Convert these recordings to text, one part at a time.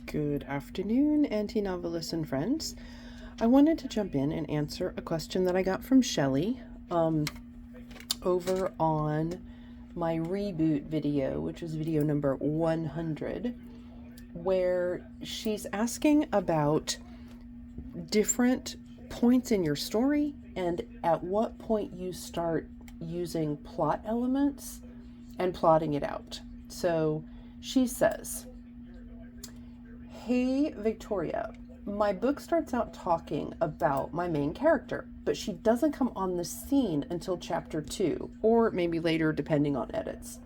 Good afternoon, anti-novelists and friends. I wanted to jump in and answer a question that I got from Shelly over on my reboot video, which is video number 100, where she's asking about different points in your story and at what point you start using plot elements and plotting it out. So she says, "Hey, Victoria, my book starts out talking about my main character, but she doesn't come on the scene until chapter 2, or maybe later depending on edits.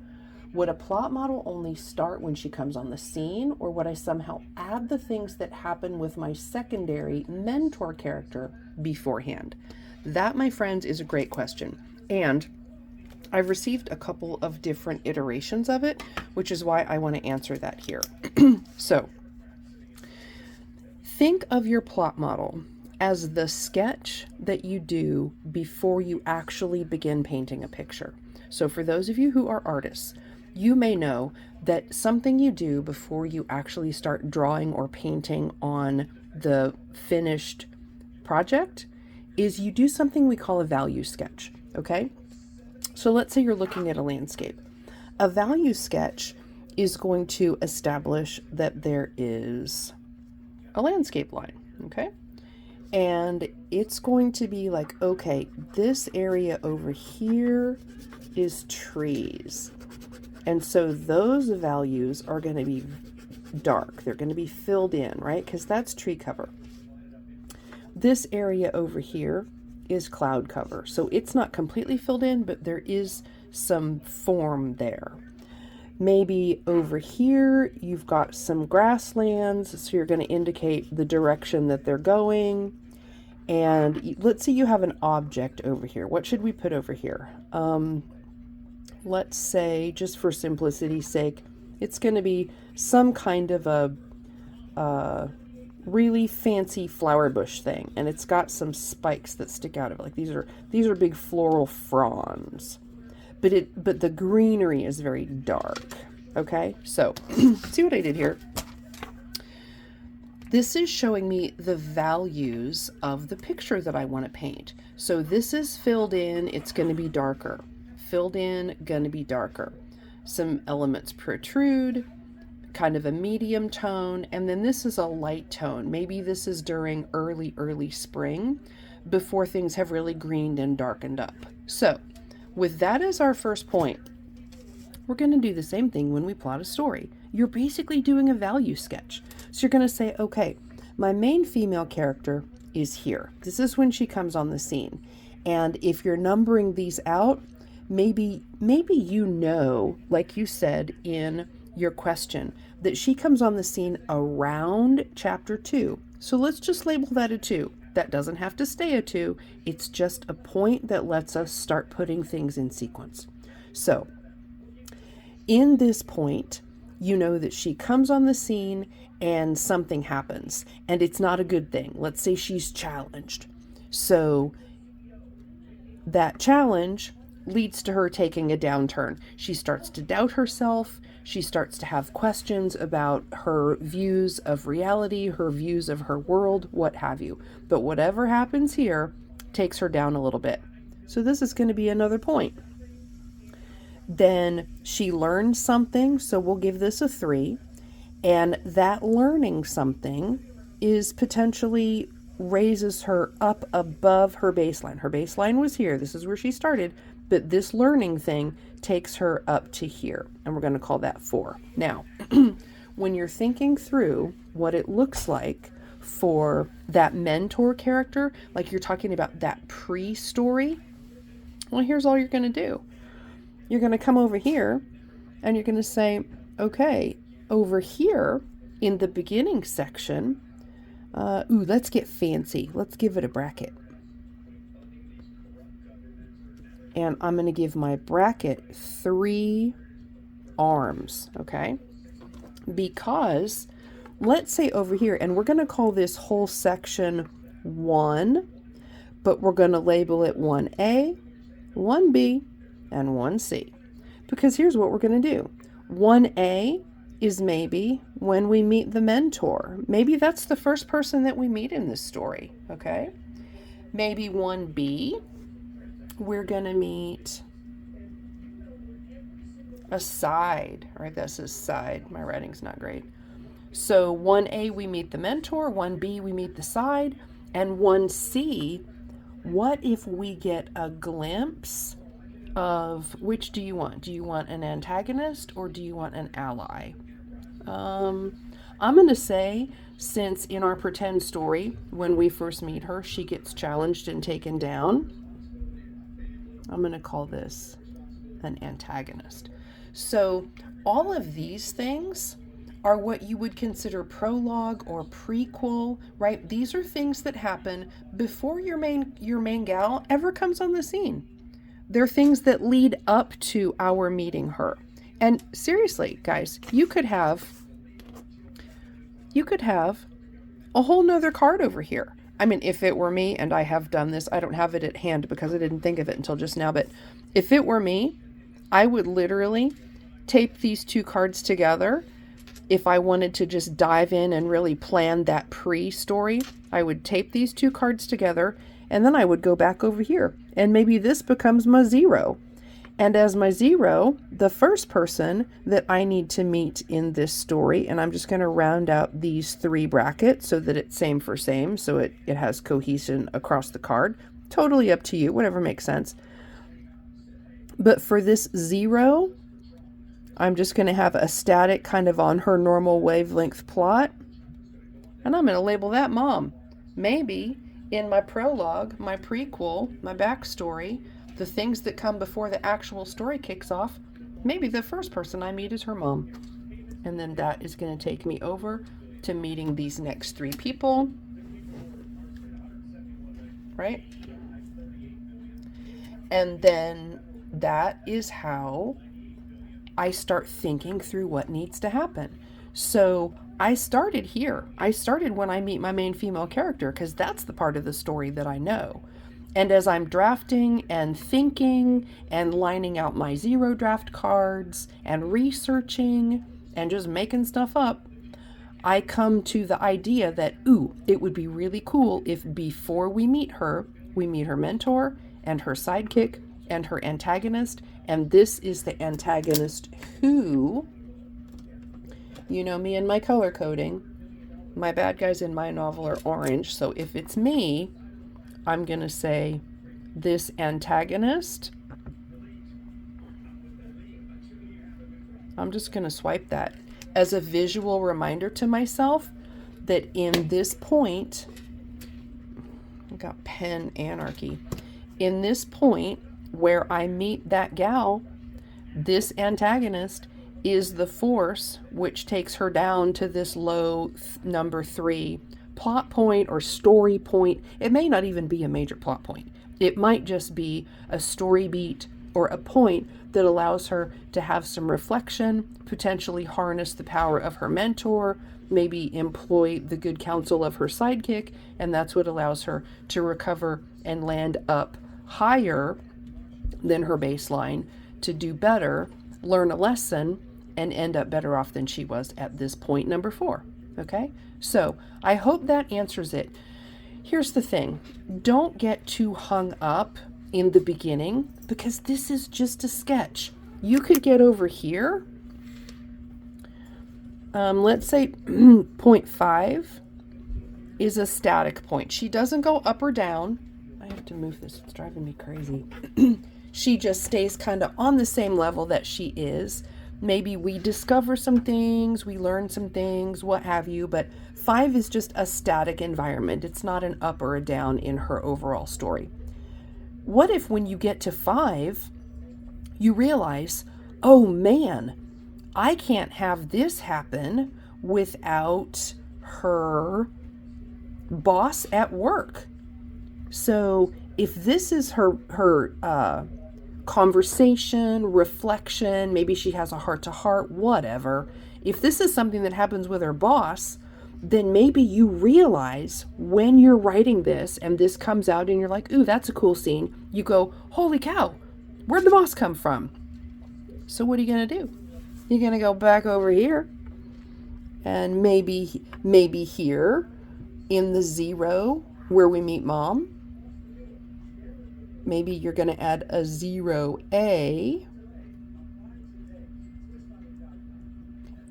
Would a plot model only start when she comes on the scene, or would I somehow add the things that happen with my secondary mentor character beforehand?" That, my friends, is a great question. And I've received a couple of different iterations of it, which is why I want to answer that here. So, think of your plot model as the sketch that you do before you actually begin painting a picture. So for those of you who are artists, you may know that something you do before you actually start drawing or painting on the finished project is you do something we call a value sketch, okay? So let's say you're looking at a landscape. A value sketch is going to establish that there is a landscape line, okay? And it's going to be like, okay, this area over here is trees. And so those values are going to be dark. They're going to be filled in, right? Because that's tree cover. This area over here is cloud cover. So it's not completely filled in, but there is some form there. Maybe over here, you've got some grasslands, so you're going to indicate the direction that they're going. And let's say you have an object over here. What should we put over here? Let's say, just for simplicity's sake, it's going to be some kind of a really fancy flower bush thing. And it's got some spikes that stick out of it. Like these are big floral fronds. But the greenery is very dark, okay? So, see what I did here? This is showing me the values of the picture that I want to paint. So this is filled in, it's going to be darker. Filled in, going to be darker. Some elements protrude, kind of a medium tone, and then this is a light tone. Maybe this is during early spring, before things have really greened and darkened up. So, with that as our first point, we're going to do the same thing when we plot a story. You're basically doing a value sketch. So you're going to say, okay, my main female character is here. This is when she comes on the scene. And if you're numbering these out, maybe you know, like you said in your question, that she comes on the scene around chapter 2. So let's just label that a 2. That doesn't have to stay a 2. It's just a point that lets us start putting things in sequence. So, in this point, you know that she comes on the scene and something happens. And it's not a good thing. Let's say she's challenged. So, that challenge leads to her taking a downturn. She starts to doubt herself. She starts to have questions about her views of reality, her views of her world, what have you. But whatever happens here takes her down a little bit. So this is going to be another point. Then she learned something, so we'll give this a 3. And that learning something is potentially raises her up above her baseline. Her baseline was here. This is where she started. But this learning thing takes her up to here, and we're going to call that 4. Now, when you're thinking through what it looks like for that mentor character, like you're talking about that pre-story, well, here's all you're going to do. You're going to come over here, and you're going to say, okay, over here in the beginning section, let's get fancy. Let's give it a bracket. And I'm going to give my bracket 3 arms, okay? Because let's say over here, and we're going to call this whole section 1, but we're going to label it 1A, 1B, and 1C. Because here's what we're going to do. 1A is maybe when we meet the mentor. Maybe that's the first person that we meet in this story, okay? Maybe 1B, we're going to meet a side, or this is side. My writing's not great. So 1A, we meet the mentor. 1B, we meet the side. And 1C, what if we get a glimpse of, which do you want? Do you want an antagonist or do you want an ally? I'm going to say, since in our pretend story, when we first meet her, she gets challenged and taken down, I'm going to call this an antagonist. So all of these things are what you would consider prologue or prequel, right? These are things that happen before your main gal ever comes on the scene. They're things that lead up to our meeting her. And seriously, guys, you could have a whole nother card over here. I mean, if it were me, and I have done this, I don't have it at hand because I didn't think of it until just now, but if it were me, I would literally tape these two cards together. If I wanted to just dive in and really plan that pre-story, I would tape these two cards together, and then I would go back over here. And maybe this becomes my 0. And as my 0, the first person that I need to meet in this story, and I'm just going to round out these 3 brackets so that it's same for same, so it has cohesion across the card. Totally up to you, whatever makes sense. But for this 0, I'm just going to have a static kind of on her normal wavelength plot. And I'm going to label that Mom. Maybe in my prologue, my prequel, my backstory, the things that come before the actual story kicks off, maybe the first person I meet is her mom. And then that is going to take me over to meeting these next 3 people. Right? And then that is how I start thinking through what needs to happen. So I started here. I started when I meet my main female character because that's the part of the story that I know. And as I'm drafting and thinking and lining out my 0 draft cards and researching and just making stuff up, I come to the idea that, it would be really cool if before we meet her mentor and her sidekick and her antagonist. And this is the antagonist who, you know me and my color coding, my bad guys in my novel are orange. So if it's me, I'm going to say this antagonist. I'm just going to swipe that as a visual reminder to myself that in this point, I got pen anarchy. In this point where I meet that gal, this antagonist is the force which takes her down to this low number 3 plot point or story point. It may not even be a major plot point. It might just be a story beat or a point that allows her to have some reflection, potentially harness the power of her mentor, maybe employ the good counsel of her sidekick, and that's what allows her to recover and land up higher than her baseline to do better, learn a lesson, and end up better off than she was at this point number 4. Okay? So I hope that answers it. Here's the thing. Don't get too hung up in the beginning because this is just a sketch. You could get over here. Let's say point 5 is a static point. She doesn't go up or down. I have to move this. It's driving me crazy. She just stays kind of on the same level that she is. Maybe we discover some things, we learn some things, what have you, but 5 is just a static environment. It's not an up or a down in her overall story. What if when you get to 5, you realize, oh man, I can't have this happen without her boss at work. So if this is her conversation, reflection, maybe she has a heart-to-heart, whatever. If this is something that happens with her boss, then maybe you realize when you're writing this and this comes out and you're like, ooh, that's a cool scene. You go, holy cow, where'd the boss come from? So what are you going to do? You're going to go back over here And maybe here in the 0 where we meet mom, maybe you're going to add a 0A.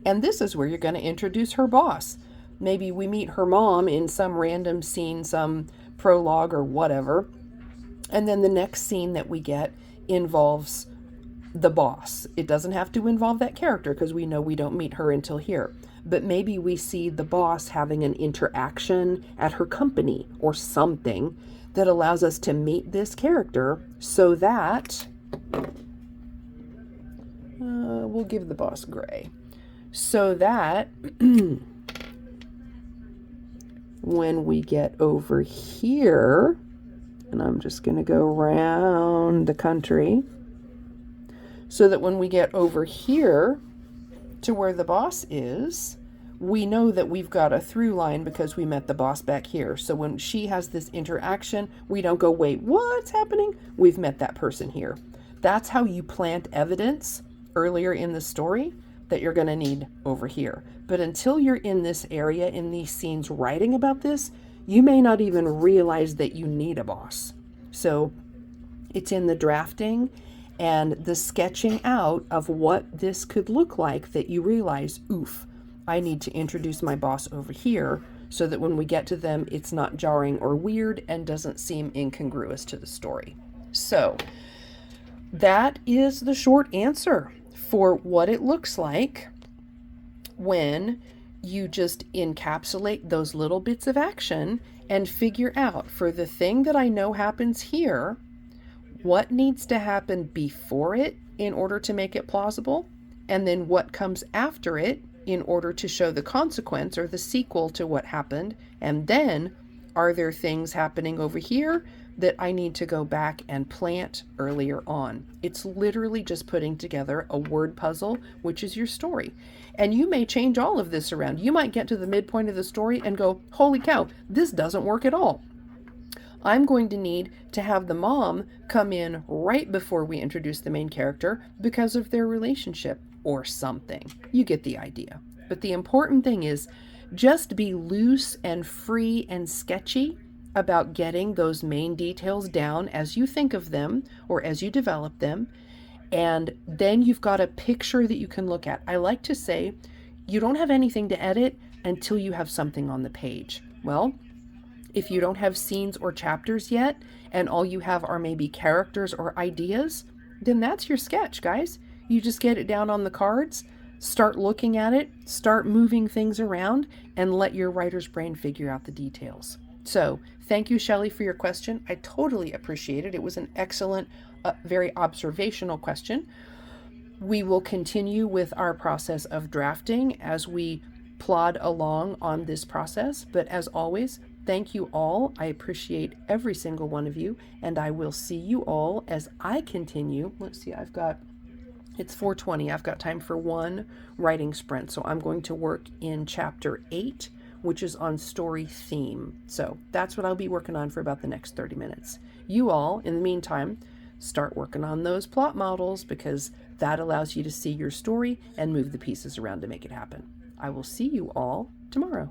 And this is where you're going to introduce her boss. Maybe we meet her mom in some random scene, some prologue or whatever. And then the next scene that we get involves the boss. It doesn't have to involve that character because we know we don't meet her until here. But maybe we see the boss having an interaction at her company or something that allows us to meet this character so that we'll give the boss gray. So that when we get over here, and I'm just going to go around the country, so that when we get over here to where the boss is, we know that we've got a through line because we met the boss back here. So when she has this interaction, we don't go, wait, what's happening? We've met that person here. That's how you plant evidence earlier in the story that you're going to need over here. But until you're in this area, in these scenes writing about this, you may not even realize that you need a boss. So it's in the drafting and the sketching out of what this could look like that you realize, oof, I need to introduce my boss over here so that when we get to them, it's not jarring or weird and doesn't seem incongruous to the story. So that is the short answer for what it looks like when you just encapsulate those little bits of action and figure out, for the thing that I know happens here, what needs to happen before it in order to make it plausible, and then what comes after it in order to show the consequence or the sequel to what happened, and then are there things happening over here that I need to go back and plant earlier on. It's literally just putting together a word puzzle, which is your story. And you may change all of this around. You might get to the midpoint of the story and go, holy cow, this doesn't work at all. I'm going to need to have the mom come in right before we introduce the main character because of their relationship or something. You get the idea. But the important thing is just be loose and free and sketchy about getting those main details down as you think of them or as you develop them. And then you've got a picture that you can look at. I like to say you don't have anything to edit until you have something on the page. Well, if you don't have scenes or chapters yet, and all you have are maybe characters or ideas, then that's your sketch, guys. You just get it down on the cards, start looking at it, start moving things around, and let your writer's brain figure out the details. So thank you, Shelley, for your question. I totally appreciate it. It was an excellent, very observational question. We will continue with our process of drafting as we plod along on this process. But as always, thank you all. I appreciate every single one of you, and I will see you all as I continue. Let's see, it's 4:20. I've got time for one writing sprint. So I'm going to work in chapter 8, which is on story theme. So that's what I'll be working on for about the next 30 minutes. You all, in the meantime, start working on those plot models because that allows you to see your story and move the pieces around to make it happen. I will see you all tomorrow.